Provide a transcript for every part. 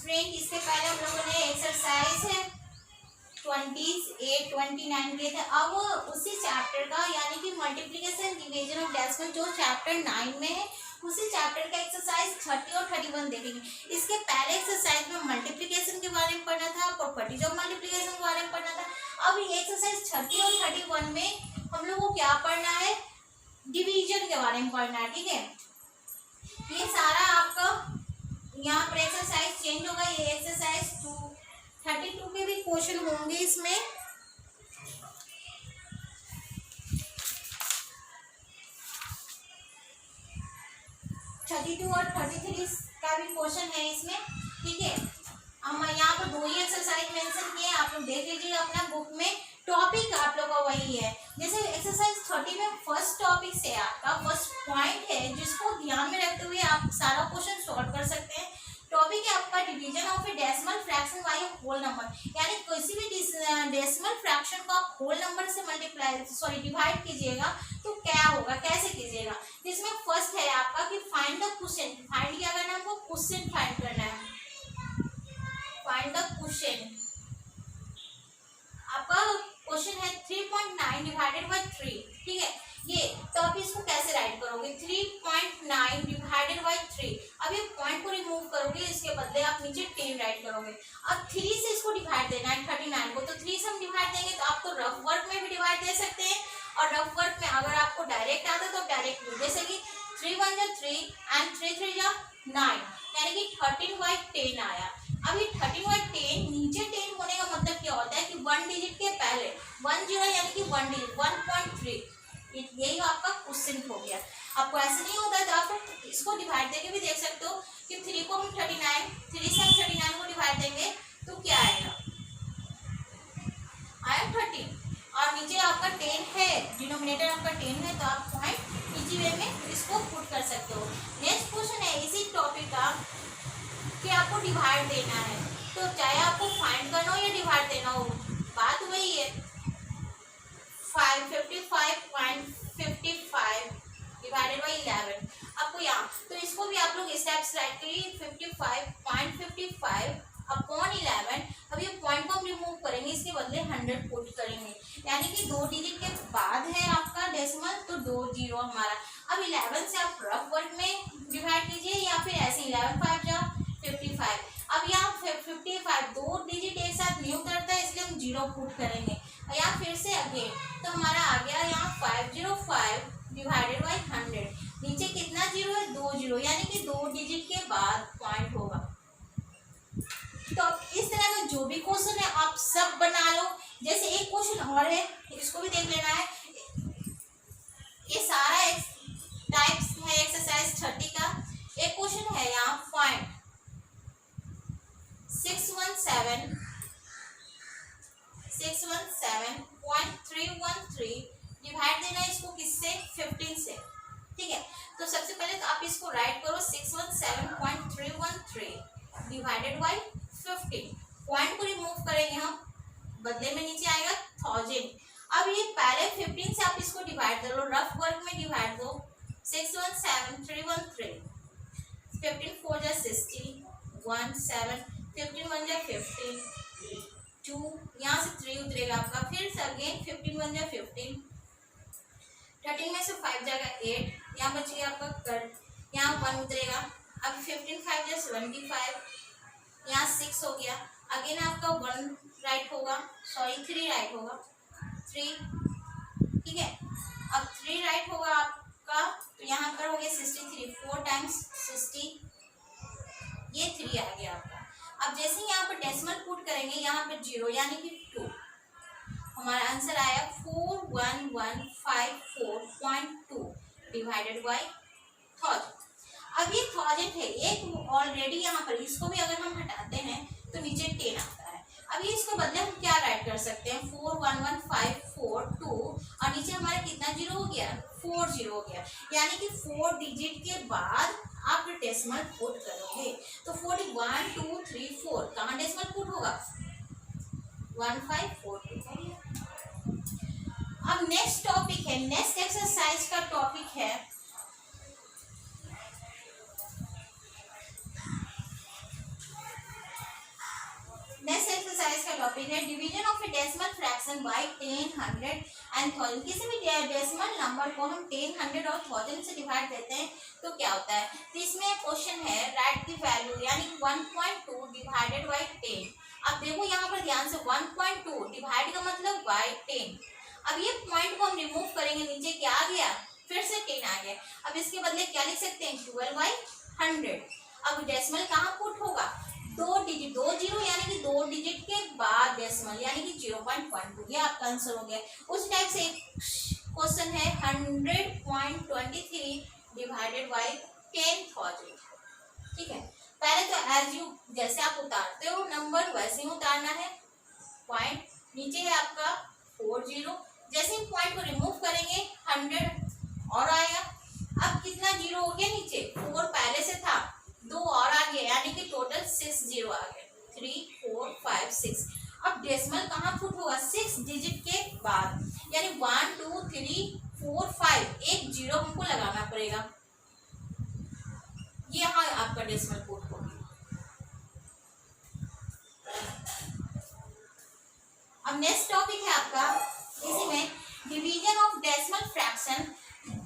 Student इसके पहले हम लोगों ने एक्सरसाइज 28, 29 किए थे। अब उसी चैप्टर का यानी कि मल्टीप्लिकेशन डिवीजन ऑफ डेसिमल जो चैप्टर 9 में है उसी चैप्टर का एक्सरसाइज 30 और 31 देखेंगे। इसके पहले एक्सरसाइज में मल्टीप्लिकेशन के बारे में पढ़ना था, प्रॉपर्टीज ऑफ मल्टीप्लिकेशन के बारे में पढ़ना था। अब ये एक्सरसाइज 30 और 31 में हम लोग को क्या पढ़ना है, डिवीजन के बारे में पढ़ना है। ठीक है, ये सारा आपका यहाँ पर एक्सरसाइज चेंज होगा। ये एक्सरसाइज 32 के भी क्वेश्चन होंगे इसमें। और 33 का भी क्वेश्चन है इसमें। ठीक है, हम यहाँ पर 2 ही एक्सरसाइज मेंशन किए, आप लोग देख लीजिएगा अपना बुक में। टॉपिक आप लोग का वही है, जैसे एक्सरसाइज 30 में फर्स्ट टॉपिक से आपका फर्स्ट पॉइंट है जिसको ध्यान में रखते हुए आप सारा क्वेश्चन सॉल्व कर सकते हैं। टॉपिक है आपका division of a decimal fraction by a whole number, यानी किसी भी डेसिमल फ्रैक्शन को आप होल नंबर से डिवाइड कीजिएगा तो क्या होगा, कैसे कीजिएगा। जिसमें फर्स्ट है आपका कि फाइंड द क्वोशिएंट। फाइंड क्या करना है हमको, क्वोशिएंट फाइंड करना है। फाइंड द क्वोशिएंट, आपका क्वेश्चन है 3.9 डिवाइडेड बाय 3। ठीक है, ये तो आप इसको कैसे राइट करोगे, 3.9 डिवाइडेड बाय 3। अब ये पॉइंट को रिमूव करोगे, इसके बदले आप नीचे 10 राइट करोगे। अब 3 से इसको डिवाइड देना है 39 को, तो 3 से हम डिवाइड देंगे तो आपको रफ वर्क में भी डिवाइड दे सकते हैं, और रफ वर्क में अगर आपको डायरेक्ट आता तो डायरेक्ट भी, जैसे कि 3 1 जा 3 एंड 3 3 जा 9, यानी कि 13/10 आया। अब ये 13/10 नीचे 10 होने का मतलब क्या होता है कि 1 डिजिट के पहले 1 0 यानी कि 1 डिजिट 1.3, यही आपका क्वेश्चन हो गया। आपको ऐसे नहीं होता है तो आप इसको डिवाइड देके भी देख सकते हो कि 3 को हम 39, 3 से हम 39 को डिवाइड देंगे तो क्या आएगा, आया 13, और नीचे आपका 10 है, डिनोमिनेटर आपका 10 है, तो आप पॉइंट इजी वे में इसको पुट कर सकते हो। नेक्स्ट क्वेश्चन है इसी टॉपिक का कि आपको डिवाइड देना है, तो चाहे आपको फाइंड करना हो या डिवाइड देना हो, बात वही है। 55.55 डिवाइडेड बाई 11 आपको यहाँ, तो इसको भी आप लोग स्टेप्स राइट करिए। 55.55 अपॉन 11। अब ये पॉइंट को हम रिमूव करेंगे, इसके बदले 100 पुट करेंगे, यानी कि 2 डिजिट के बाद है आपका डेसिमल, तो 2 0 हमारा। अब 11 से आप रफ वर्ड में डिवाइड कीजिए या फिर ऐसे 11 5 जा 55। अब यहाँ 55 2 डिजिट एक साथ नहीं उतरता है, इसलिए हम 0 पुट करेंगे। या फिर से अगेन, तो हमारा आ गया यहाँ 505 डिवाइडेड बाई 100। नीचे कितना 0 है, 2 0, यानी कि 2 डिजिट के बाद पॉइंट होगा। तो इस तरह का जो भी क्वेश्चन है आप सब बना लो। जैसे एक क्वेश्चन और है, इसको भी देख लेना है। ये सारा टाइप्स है एक्सरसाइज 30 का। एक क्वेश्चन है यहाँ, फाइंड 617.313 डिवाइड देना है इसको किससे, 15 से। ठीक है, तो सबसे पहले तो आप इसको राइट करो 617.313 डिवाइडेड बाई 15। पॉइंट को रिमूव करेंगे हम, बदले में नीचे आएगा 1000। अब ये पहले 15 से आप इसको डिवाइड कर लो, रफ वर्क में डिवाइड दो। 617.313 15 4 जा 60 1 7 15 1 जा 15 2, यहाँ से 3 उतरेगा आपका, फिर से अगेन 15 1 जा 15 13 में से 5 जाएगा 8, यहाँ बच गया आपका कर, यहाँ 1 उतरेगा। अब 15 5 जा 75, यहाँ 6 हो गया। अगेन आपका 1 राइट होगा, सॉरी 3 राइट होगा, 3। ठीक है, अब 3 राइट होगा आपका, तो यहाँ पर हो गया 63, 4 टाइम्स 60, ये 3 आ गया आपका। अब जैसे ही यहाँ पर डेसिमल पुट करेंगे, यहाँ पर 0 यानी कि 2, हमारा आंसर आया 41154.2 डिवाइडेड बाई 1000। अब ये 1000 है, एक ऑलरेडी यहाँ पर, इसको भी अगर हम हटाते हैं तो नीचे 10 आता है। अब ये इसको बदले हम क्या राइट कर सकते हैं, 411542, और नीचे हमारा कितना 0 हो गया, 4 0 हो गया, यानी कि 4 डिजिट के बाद आप डेसिमल पुट करोगे। तो 41 2 3 4 कहाँ डेसिमल पुट होगा, 1542। अब नेक्स्ट टॉपिक है, नेक्स्ट एक्सरसाइज का टॉपिक है टॉपिक है division of a decimal fraction bye 10, 100 and 1000। किसी भी डेसिमल नंबर को हम 10, 100 और 1000 से डिवाइड देते हैं तो क्या होता है। तो इसमें क्वेश्चन है राइट द वैल्यू यानी 1.2 डिवाइडेड बाय 10। अब देखो यहाँ पर ध्यान से 1.2 डिवाइड का मतलब बाय 10। अब ये पॉइंट को हम रिमूव करेंगे, नीचे क्या आ गया, फिर से 10 आ गया। अब इसके बदले क्या लिख सकते हैं, 12/100। अब डेसिमल कहाँ पुट होगा, दो डिजिट, 2 जीरो यानी कि 2 डिजिट के बाद डेसिमल यानी कि 0.12। ये आपका आंसर हो गया। उस टाइप से क्वेश्चन है 100.23 डिवाइडेड बाय 10,000। ठीक है, पहले तो एज यू जैसे आप उतारते हो नंबर वैसे ही उतारना है। पॉइंट नीचे है आपका 40, जैसे ही पॉइंट को रिमूव करेंगे 100 और आएगा। अब कितना जीरो हो गया, नीचे 4 पहले से था, 2 और आ गया यानी कि टोटल 6 जीरो आ गए, 3, 4, 5, 6। अब डेसिमल कहाँ पुट होगा, 6 डिजिट के बाद यानी 1, 2, 3, 4, 5, एक जीरो हमको लगाना पड़ेगा। ये हाँ आपका डेसिमल पुट होगा। अब नेक्स्ट टॉपिक है आपका, इसी में division of decimal fraction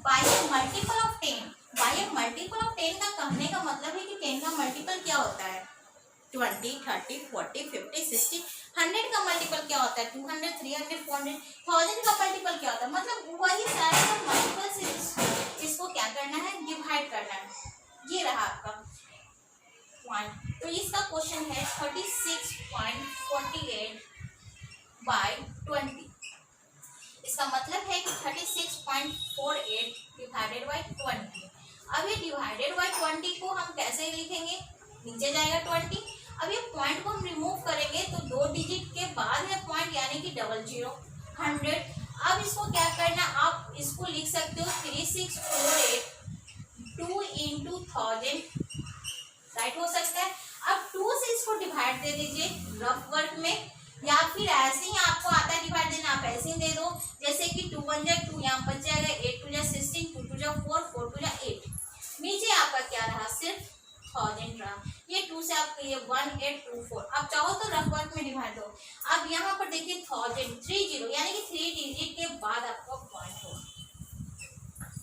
bye multiple of 10। Bye multiple of 10 का कहने का मतलब है कि 10 का मल्टीपल क्या होता है, 20, 30, 40, 50, 60। 100 का मल्टीपल क्या होता है, 200, 300, 400। 1000 का मल्टीपल क्या होता है, मतलब वही सारे का मल्टीपल से इसको क्या करना है, डिवाइड करना है। ये रहा आपका पॉइंट। तो इसका क्वेश्चन है 36.48 बाय 20। इसका मतलब है कि 36.48 डिवाइडेड बाय 20। अब ये डिवाइडेड बाय 20 को हम कैसे लिखेंगे, नीचे जाएगा 20। अब ये पॉइंट को हम रिमूव करेंगे तो 2 डिजिट के बाद है पॉइंट यानी कि 00, 100। अब इसको क्या करना, आप इसको लिख सकते हो 3648 2 into 1000, राइट हो सकता है। अब 2 से इसको डिवाइड दे दीजिए रफ वर्क में, या फिर ऐसे ही आपको आता है डिवाइड देना, आप ऐसे ही दे दो। जैसे कि 2 1 जा 2, यहाँ बच जाएगा 8 2 जा 16, 2 2 जा 4, 4 2 जा 8। नीचे आपका क्या रहा, सिर्फ 1000 रहा। ये 2 से आपका ये 1824। अब चाहो तो रफ वर्क में डिवाइड दो। अब यहाँ पर देखिए 1000 30 यानी कि 3 डिजिट के बाद आपका पॉइंट होगा।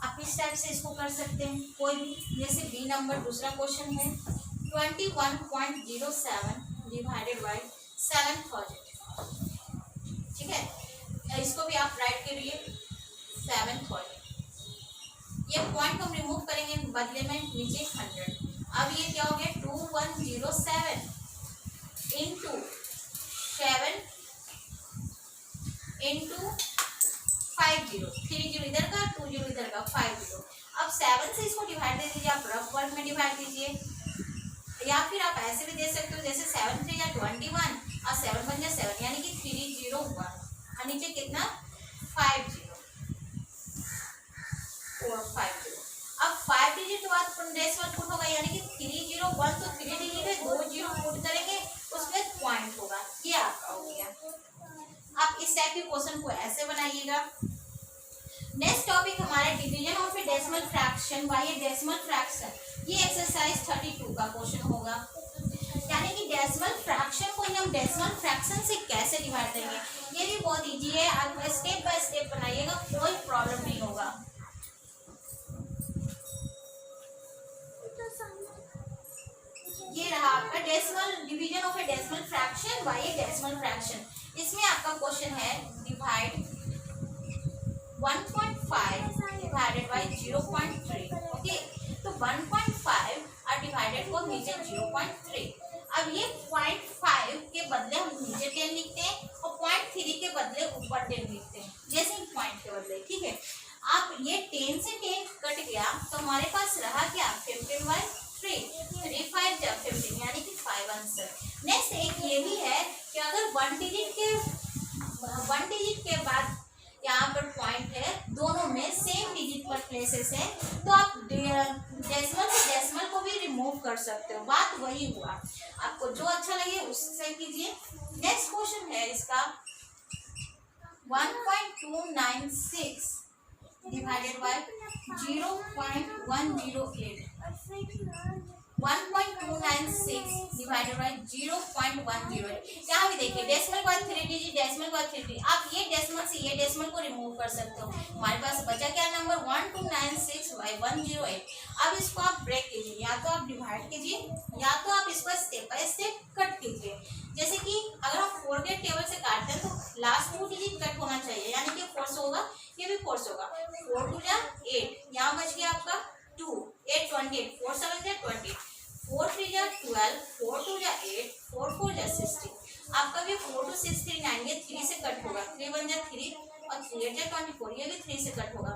आप इस टाइप से इसको कर सकते हैं कोई भी। जैसे बी नंबर दूसरा क्वेश्चन है 21.07 डिवाइडेड बाय 7000। ठीक है, इसको भी आप राइट करिए 7000। ये पॉइंट को हम रिमूव करेंगे, बदले में नीचे 100। अब ये क्या हो गया, 2107 इंटू 7 इंटू 50, 30 इधर का 20 इधर का 50। अब 7 से इसको डिवाइड दे दीजिए, आप रफ वर्क में डिवाइड दीजिए, या फिर आप ऐसे भी दे सकते हो जैसे 7 3 या 21 और 7 1 जा 7 यानी कि 301 और नीचे कितना 50 और 50। अब 5 डिजिट के बाद डेसिमल पुट होगा यानी कि 301, तो 3 डिजिट है, 2 जीरो पुट करेंगे उसमें पॉइंट होगा। ये आपका हो गया। आप इस टाइप के क्वेश्चन को ऐसे बनाइएगा। नेक्स्ट टॉपिक हमारा division of a decimal fraction by a decimal fraction. ये एक्सरसाइज 32 का क्वेश्चन होगा, यानी कि डेसिमल फ्रैक्शन को हम डेसिमल फ्रैक्शन से कैसे डिवाइड करेंगे। ये भी बहुत इजी है, आप स्टेप बाय स्टेप बनाइएगा, कोई प्रॉब्लम नहीं होगा। ये रहा आपका decimal division of a decimal fraction by a decimal fraction. इसमें आपका क्वेश्चन है डिवाइड 1.5 डिवाइडेड बाय 0.3। ओके, तो 1.5 और डिवाइडेड को नीचे 0.3। अब ये 0.5 के बदले हम नीचे 10 लिखते हैं और 0.3 के बदले ऊपर 10 लिखते हैं, जैसे ही पॉइंट के बदले। ठीक है, अब ये 10 से 10 कट गया तो हमारे पास रहा क्या, 15/3, 3 5 जा 15 यानी कि 5 आंसर। नेक्स्ट एक ये भी है कि अगर 1 डिजिट के बाद यहाँ पर पॉइंट है, दोनों में सेम डिजिट पर प्लेसेस है, तो आप डेसिमल से डेसिमल को भी रिमूव कर सकते हो। बात वही हुआ, आपको जो अच्छा लगे उससे कीजिए। नेक्स्ट क्वेश्चन है इसका 1.296 डिवाइडेड बाय 0.108। 1.296 6 divided by 0.108। यहाँ भी देखिए डेसिमल के बाद 3 डिजिट, डेसिमल के बाद 3 डिजिट, आप ये डेसिमल से ये डेसिमल को रिमूव कर सकते हो। हमारे पास बचा क्या नंबर 1296/108। अब इसको आप ब्रेक कीजिए, या तो आप डिवाइड कीजिए या तो आप इसको स्टेप बाय स्टेप कट कीजिए। जैसे कि अगर हम 4 के टेबल से काटते हैं तो लास्ट 2 डिजिट कट होना चाहिए, यानी कि 4 से होगा, ये भी 4 से होगा। 4 2 जा 8, यहाँ बच गया आपका 2, 8 28, 4 7 जा 20, 4 3 जा 12, 4 2 जा 8, 4 4 जा 16। आपका भी 4 2 6 3 9, ये 3 से कट होगा, 3 1 जा 3 और 3 8 जा 24, ये भी 3 से कट होगा।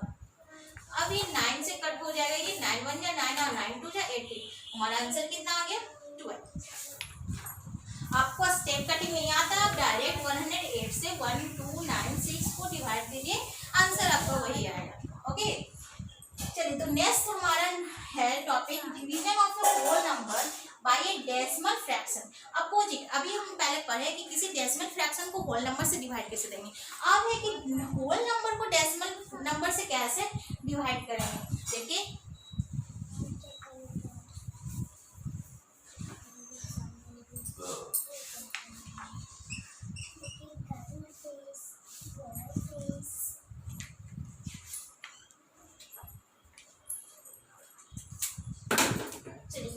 अब ये 9 से कट हो जाएगा, ये 9 1 जा 9 और 9 2 जा 18। हमारा आंसर कितना आ गया 12। आपको स्टेप कटिंग नहीं आता, आप डायरेक्ट 108 से 1296 को डिवाइड कीजिए, आंसर आपका वही आएगा। ओके, चलिए तो नेक्स्ट हमारा है topic division of a whole number by a decimal fraction. Opposite, अभी हम पहले पढ़े कि किसी डेसिमल फ्रैक्शन को होल नंबर से डिवाइड कैसे देंगे। अब है कि होल नंबर को डेसिमल नंबर से कैसे डिवाइड करेंगे। देखिए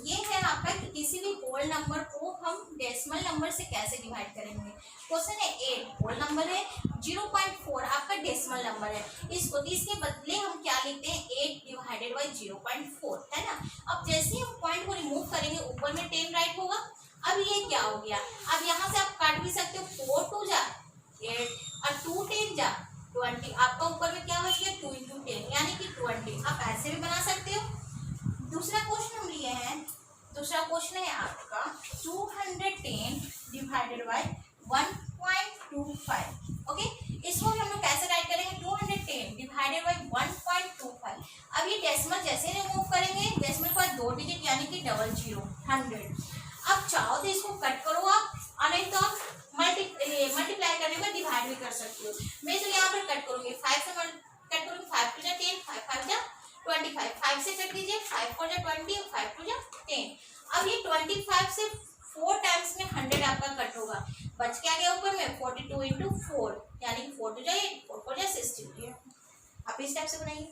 ये है आपका कि किसी भी होल नंबर को हम डेसिमल नंबर से कैसे डिवाइड करेंगे। क्वेश्चन है 8 होल नंबर है, 0.4 आपका डेसिमल नंबर है। इसको इसके बदले हम क्या लिखते हैं 8 डिवाइडेड बाई 0.4, है ना। अब जैसे ही हम पॉइंट को रिमूव करेंगे ऊपर में 10 राइट होगा। अब ये क्या हो गया, अब यहाँ से आप काट भी सकते हो, 4 2 जा 8 और 2 10 जा 20। आपका ऊपर में क्या बच गया 2 × 10 यानी कि 20। आप ऐसे भी बना सकते हो। दूसरा क्वेश्चन हम लिए हैं, दूसरा क्वेश्चन है आपका 210 डिवाइडेड बाय 1.25। ओके, इसको भी हम लोग कैसे राइट करेंगे 210 डिवाइडेड बाय 1.25। अब ये डेसिमल जैसे रिमूव करेंगे, डेसिमल के बाद 2 डिजिट यानी कि 00 100। अब चाहो तो इसको कट करो आप, और नहीं तो आप मल्टीप्लाई करने में डिवाइड भी कर सकते हो। मैं तो यहाँ पर कट करूंगी, 5 से कट करूंगी, 5 2 जा 10, 5 5 जा 25, 5 से कट दीजिए, 5 4 जा 20 और 5 2 जा 10। अब ये 25 से 4 टाइम्स में 100 आपका कट होगा, बच क्या गया ऊपर में 42 × 4 यानी कि 4 2 जा 8, 4 4 जा 16। आप इस टाइप से बनाइए।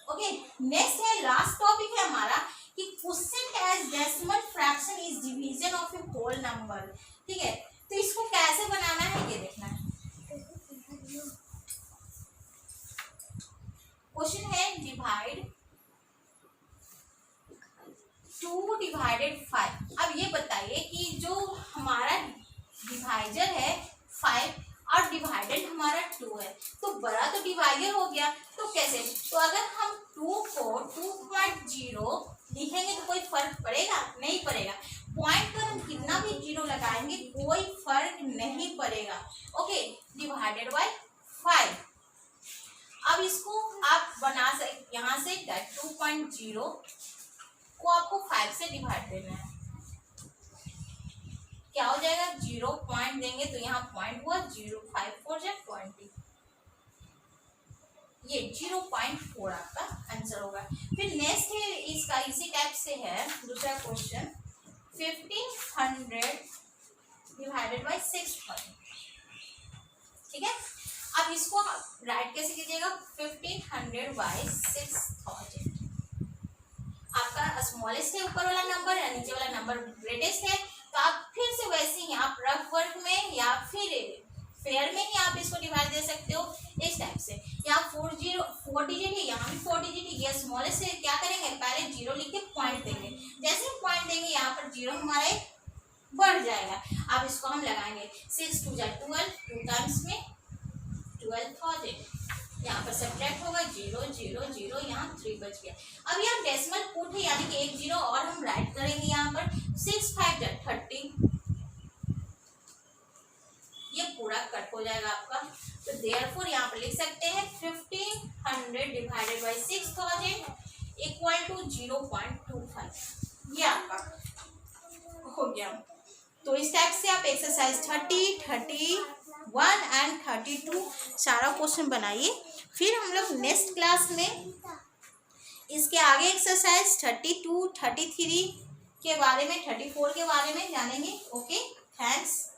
ओके, नेक्स्ट है लास्ट टॉपिक है हमारा कि question as decimal fraction is division of a whole number. ठीक है, तो इसको कैसे बनाना है ये देखना है। क्वेश्चन है डिवाइड 2 डिवाइडेड 5। अब ये बताइए कि जो हमारा डिवाइजर है 5 और डिवाइडेड हमारा 2 है, तो बड़ा तो डिवाइजर हो गया, तो कैसे। तो अगर हम 2 को 2.0 लिखेंगे तो कोई फर्क पड़ेगा नहीं पड़ेगा। पॉइंट पर हम कितना भी जीरो लगाएंगे कोई फर्क नहीं पड़ेगा। Okay, divided by 5। अब इसको आप बना सकते, यहाँ से 2.0 को आपको 5 से डिवाइड देना है, क्या हो जाएगा 0 पॉइंट देंगे तो यहाँ पॉइंट हुआ 0, 5 4 जा 20, ये 0.4 आपका आंसर होगा। फिर नेक्स्ट है इसका इसी टाइप से है दूसरा क्वेश्चन 1500 डिवाइडेड बाय 6000। ठीक है, अब इसको राइट कैसे कीजिएगा 1500 बाय 6000। आपका स्मॉलेस्ट है ऊपर वाला नंबर है, नीचे वाला नंबर ग्रेटेस्ट है, तो आप फिर से वैसे ही आप रफ वर्क में या फिर फेयर में ही आप इसको डिवाइड दे सकते हो इस टाइप से। यहाँ 4 डिजिट है, यहाँ भी 4 डिजिट है, ये स्मॉलेस्ट है, क्या करेंगे पहले 0 लिख के पॉइंट देंगे, जैसे ही पॉइंट देंगे यहाँ पर 0 हमारे बढ़ जाएगा। अब इसको हम लगाएंगे 6 2 जा 12, 2 टाइम्स में 12,000, यहाँ पर सब्ट्रैक्ट होगा 0 0 0, यहाँ 3 बच गया। अब यहाँ डेसिमल पुट है यानी कि 1 0 और हम राइट करेंगे यहाँ पर 6 5 जा 30, ये पूरा कट हो जाएगा आपका। तो देयरफॉर यहाँ पर लिख सकते हैं 1500 डिवाइडेड बाय 6000 इक्वल टू 0.25। ये आपका हो गया। तो इस टाइप से आप एक्सरसाइज 30, 31 एंड 32 सारा क्वेश्चन बनाइए। फिर हम लोग नेक्स्ट क्लास में इसके आगे एक्सरसाइज 32, 33 के बारे में, 34 के बारे में जानेंगे। Okay, thanks.